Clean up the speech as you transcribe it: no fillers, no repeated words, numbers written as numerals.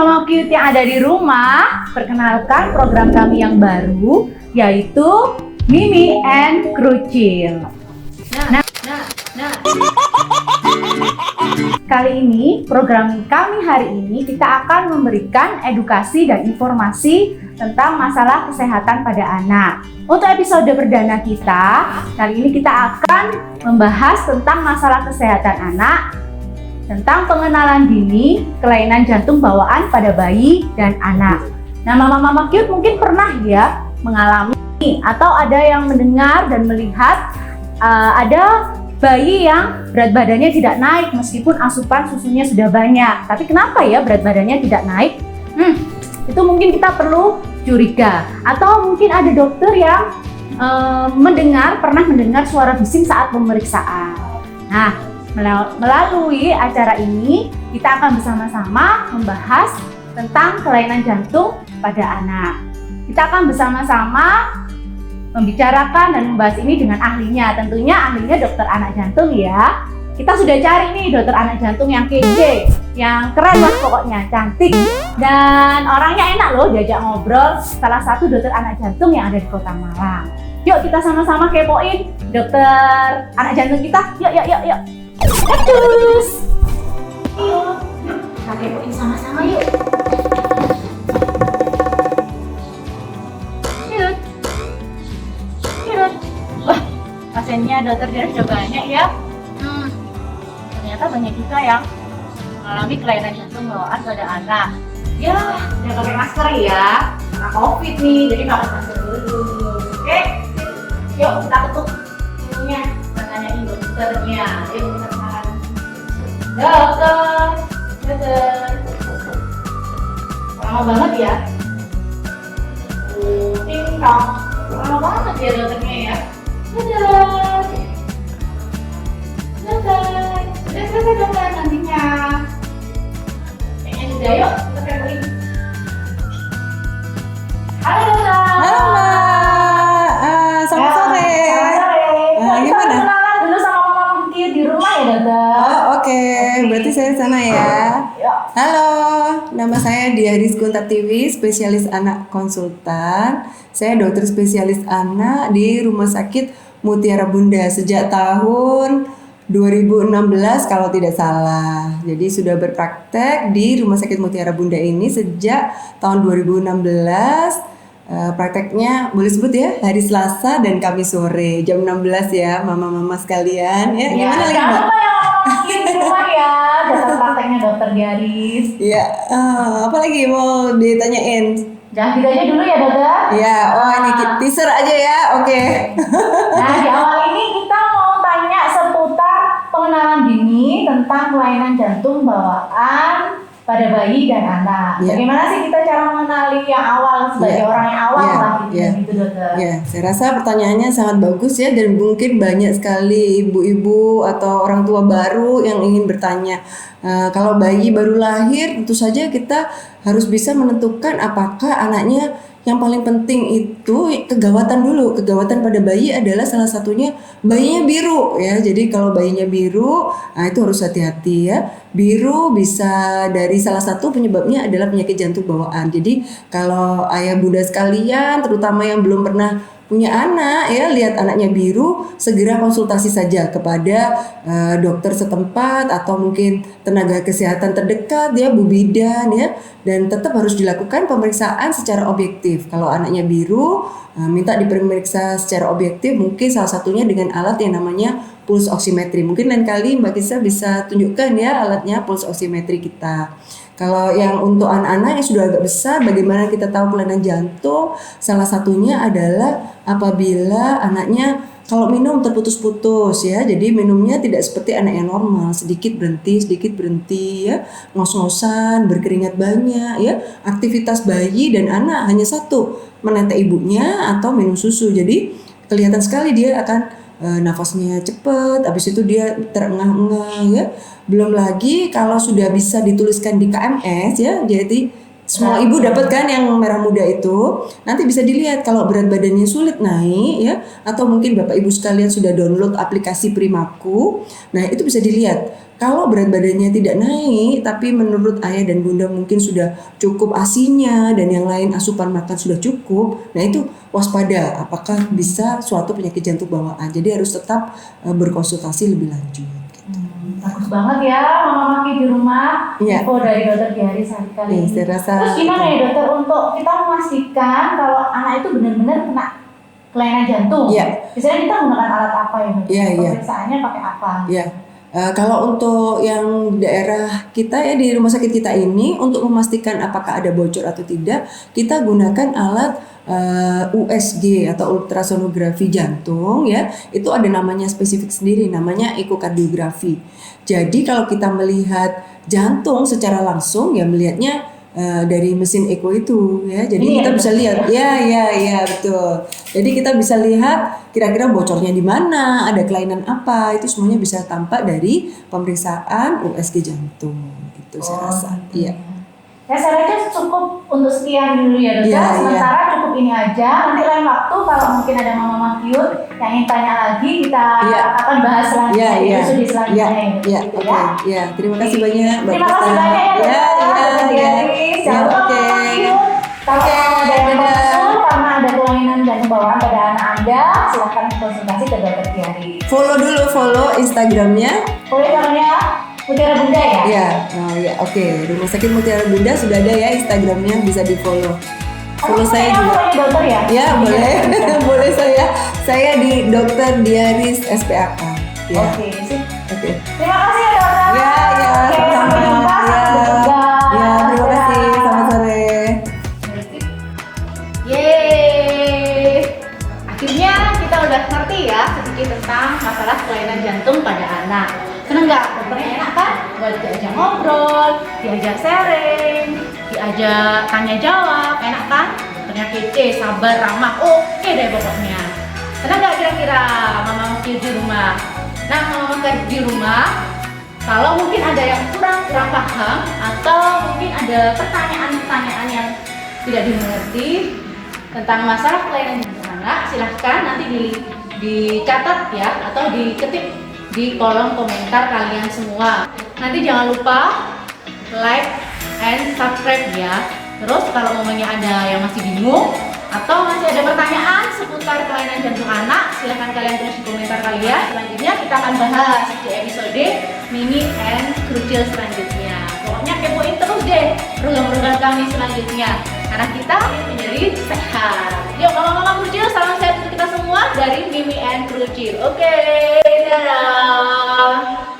mama cute yang ada di rumah, perkenalkan program kami yang baru, yaitu Mimi and Krucil. Kali ini, program kami hari ini kita akan memberikan edukasi dan informasi tentang masalah kesehatan pada anak. Untuk episode perdana kita, kali ini kita akan membahas tentang masalah kesehatan anak, tentang pengenalan dini kelainan jantung bawaan pada bayi dan anak. Nah, mama-mama cute mungkin pernah ya mengalami atau ada yang mendengar dan melihat ada bayi yang berat badannya tidak naik meskipun asupan susunya sudah banyak. Tapi kenapa ya berat badannya tidak naik? Itu mungkin kita perlu curiga. Atau mungkin ada dokter yang pernah mendengar suara bising saat pemeriksaan. Nah, melalui acara ini, kita akan bersama-sama membahas tentang kelainan jantung pada anak. Kita akan bersama-sama membicarakan dan membahas ini dengan ahlinya. Tentunya ahlinya dokter anak jantung ya. Kita sudah cari nih dokter anak jantung yang kece, yang keren banget pokoknya, cantik. Dan orangnya enak loh diajak ngobrol, salah satu dokter anak jantung yang ada di Kota Malang. Yuk kita sama-sama kepoin dokter anak jantung kita. Yuk. Cus. Yuk, kita kepoin sama-sama yuk. Yuk. Wah, pasiennya dokter dia sudah banyak ya. Ternyata banyak juga yang mengalami kelainan jantung bawaan pada anak. Ya, jangan pakai masker ya, karena COVID nih, jadi pakai masker dulu. Oke, yuk kita ketuk pintunya, kita tanyain dokternya. Yuk kita kenalan. Dokter. Lama banget ya. Ting tong. Lama banget ya dokternya ya. Dokter nantinya. Kayaknya sudah, yuk kita kepoin. Halo dokter. Halo Mbak, selamat sore. Gimana? Kenalan dulu sama mama Kiki di rumah ya dokter. Oke. Berarti saya sana ya. Halo, nama saya Diah Rizkunta Tiwi, spesialis anak konsultan. Saya dokter spesialis anak di Rumah Sakit Mutiara Bunda sejak tahun 2016 kalau tidak salah. Jadi sudah berpraktek di Rumah Sakit Mutiara Bunda ini sejak tahun 2016. Prakteknya boleh sebut ya hari Selasa dan Kamis sore jam 16 ya mama-mama sekalian ya. Gimana lagi Mbak? Jangan lupa yang ngomongin di rumah ya jadwal prakteknya dokter Diaris. Iya, apa lagi mau ditanyain? Jangan ditanya dulu ya dokter. Ya, ini teaser aja ya, oke. Nah, di awal ini kita mau tanya seputar pengenalan dini tentang kelainan jantung bawaan pada bayi dan anak. Ya. Bagaimana sih kita cara mengenali yang awal sebagai orang yang awal lah gitu dokter? Ya, saya rasa pertanyaannya sangat bagus ya dan mungkin banyak sekali ibu-ibu atau orang tua baru yang ingin bertanya. Kalau bayi baru lahir, tentu saja kita harus bisa menentukan apakah anaknya yang paling penting itu kegawatan dulu. Kegawatan pada bayi adalah salah satunya bayinya biru ya. Jadi kalau bayinya biru, itu harus hati-hati ya. Biru bisa dari salah satu penyebabnya adalah penyakit jantung bawaan. Jadi kalau ayah bunda sekalian, terutama yang belum pernah punya anak ya, lihat anaknya biru, segera konsultasi saja kepada dokter setempat atau mungkin tenaga kesehatan terdekat ya, Bu Bidan ya, dan tetap harus dilakukan pemeriksaan secara objektif. Kalau anaknya biru, minta diperiksa secara objektif, mungkin salah satunya dengan alat yang namanya pulse oximetry. Mungkin lain kali Mbak Kisa bisa tunjukkan ya alatnya pulse oximetry kita. Kalau yang untuk anak-anak yang sudah agak besar, bagaimana kita tahu kelainan jantung? Salah satunya adalah apabila anaknya kalau minum terputus-putus ya, jadi minumnya tidak seperti anak yang normal, sedikit berhenti ya, ngos-ngosan, berkeringat banyak ya. Aktivitas bayi dan anak hanya satu, menetek ibunya atau minum susu. Jadi kelihatan sekali dia akan nafasnya cepat, habis itu dia terengah-engah ya. Belum lagi kalau sudah bisa dituliskan di KMS ya, jadi semua ibu dapat kan yang merah muda itu. Nanti bisa dilihat kalau berat badannya sulit naik ya, atau mungkin Bapak Ibu sekalian sudah download aplikasi Primaku. Nah, itu bisa dilihat Kalau berat badannya tidak naik, tapi menurut ayah dan bunda mungkin sudah cukup ASI-nya dan yang lain asupan makan sudah cukup, nah itu waspada apakah bisa suatu penyakit jantung bawaan. Jadi harus tetap berkonsultasi lebih lanjut. Bagus banget ya Mama Maki di rumah. Iya. Info dari dokter Diari Sari kali Iya, ini. saya rasa Terus gimana ya dokter untuk kita memastikan kalau anak itu benar-benar kena kelainan jantung? Iya. Biasanya kita menggunakan alat apa ya dokter? Iya, iya. Pemeriksaannya pakai apa? Ya, kalau untuk yang daerah kita ya di rumah sakit kita ini untuk memastikan apakah ada bocor atau tidak, kita gunakan alat USG atau ultrasonografi jantung ya. Itu ada namanya spesifik sendiri, namanya ekokardiografi. Jadi kalau kita melihat jantung secara langsung ya melihatnya dari mesin eko itu ya. Jadi Ini kita ya, bisa dokter, lihat ya betul. Jadi kita bisa lihat kira-kira bocornya di mana, ada kelainan apa, itu semuanya bisa tampak dari pemeriksaan USG jantung. Itu saya rasa. gitu. Iya. Ya saya rasa cukup untuk sekian dulu ya dokter. Iya, Sementara cukup ini aja. Nanti lain waktu kalau mungkin ada Mama Makiun yang ingin tanya lagi, kita Iya. akan bahas selanjutnya di episode selanjutnya ya, Iya, gitu oke. Iya, terima kasih banyak Mbak Terima kasih Prita. banyak ya dokter. Dokter Diari. Ya, Jangan lupa oke. Mama Makiun. Kalau Oke, ada yang dadah. konsul karena ada kelainan jantung bawaan pada anak Anda, silahkan konsultasi ke dokter Diari. Follow Instagramnya. Boleh namanya Mutiara Bunda ya? Ya, oke. Rumah Sakit Mutiara Bunda sudah ada ya Instagramnya, bisa di follow. Follow saya juga. Namanya dokter ya? Ya, boleh. Boleh saya di Dokter Diaris SPAK. Ya. Oke, sip. Oke. Terima kasih ya dokter. Ya, Oke, sama-sama. sampai jumpa. Ya. Sampai jumpa. Ya, terima kasih. Selamat sore. Yeay. Akhirnya kita udah ngerti ya sedikit tentang masalah kelainan jantung pada anak. Seneng nggak? Dokternya enak kan? Buat diajak ngobrol, diajak sharing, diajak tanya jawab, enak kan? Dokternya kece, sabar, ramah, oke deh pokoknya. Seneng nggak kira-kira Mama Maki di rumah? Nah, Mama Maki di rumah, kalau mungkin ada yang kurang paham atau mungkin ada pertanyaan-pertanyaan yang tidak dimengerti tentang masalah kelainan jantung anak, silahkan nanti dicatat ya atau diketik di kolom komentar kalian semua. Nanti jangan lupa like and subscribe ya. Terus kalau momennya ada yang masih bingung atau masih ada pertanyaan seputar kelainan jantung anak, silahkan kalian tulis di komentar kalian. Selanjutnya kita akan bahas di episode mini and crucial selanjutnya. Pokoknya kepoin terus deh program-program kami selanjutnya karena kita menjadi sehat. Yuk mama-mama crucial, salam sehat untuk kita semua dari Mimi and Crucial. Oke, dadah.